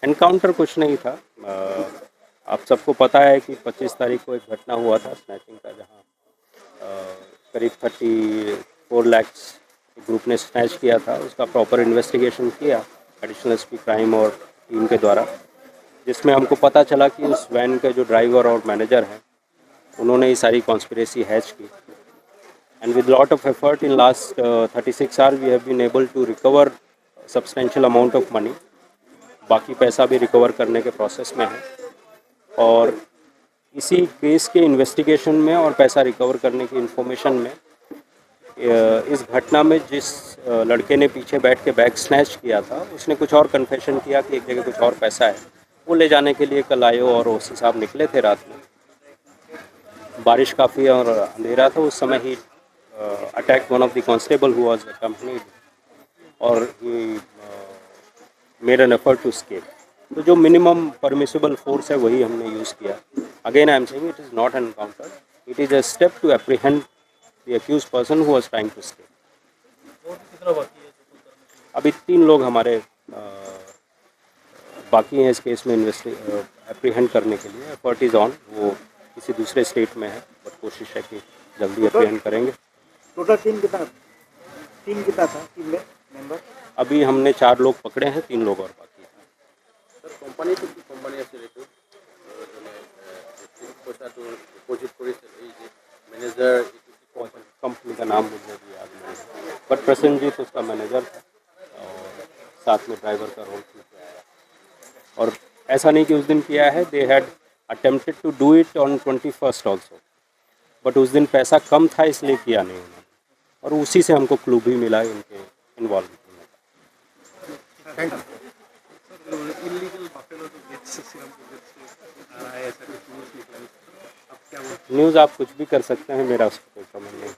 Encounter कुछ नहीं था। आप सबको पता है कि 25 तारीख को एक घटना हुआ था स्नैचिंग का, जहां करीब 34 लैक्स ग्रुप ने स्नैच किया था। उसका प्रॉपर इन्वेस्टिगेशन किया एडिशनल एसपी क्राइम और टीम के द्वारा, जिसमें हमको पता चला कि उस वैन के जो ड्राइवर और मैनेजर हैं उन्होंने ये सारी कॉन्स्पिरेसी हैच की। And with lot of effort in last 36 hour we have been able to recover substantial amount of money. बाकी पैसा भी रिकवर करने के प्रोसेस में है, और इसी केस के इन्वेस्टिगेशन में और पैसा रिकवर करने की इन्फॉर्मेशन में इस घटना में जिस लड़के ने पीछे बैठ के बैग स्नैच किया था उसने कुछ और कन्फेशन किया कि एक जगह कुछ और पैसा है। वो ले जाने के लिए कल आयो और ओसी साहब निकले थे रात में। बारिश काफ़ी और अंधेरा था उस समय। He attack one of the constable who was accompanied और he made an effort to escape. तो जो मिनिमम परमिसिबल फोर्स है वही हमने यूज़ किया। Again I am saying it is not an encounter, it is a step to apprehend the accused person who was trying to escape. अभी 3 लोग हमारे बाकी हैं इस केस में एप्रीहेंड करने के लिए। Effort is on. वो किसी दूसरे स्टेट में है, बट कोशिश है कि जल्दी एप्रीहेंड करेंगे। टोटल टीम कितना था टीम में मेंबर? अभी हमने 4 लोग पकड़े हैं, 3 लोग और बाकी हैं। सर কোম্পানি তো কি কোম্পানি আছে রেটু পয়সা তো ডিপোজিট করেছে এই যে ম্যানেজার कंपनी का नाम मुझे भी याद नहीं है, बट प्रसन्नजीत उसका मैनेजर था और साथ में ड्राइवर का रोल किया। और ऐसा नहीं कि उस दिन किया है, they had attempted to do it on 21st also, but उस दिन पैसा कम था इसलिए किया नहीं उन्होंने, और उसी से हमको क्लू भी मिला इनके इन्वॉल्वमेंट में। न्यूज़ आप कुछ भी कर सकते हैं, मेरा उस पर कोई कमेंट नहीं।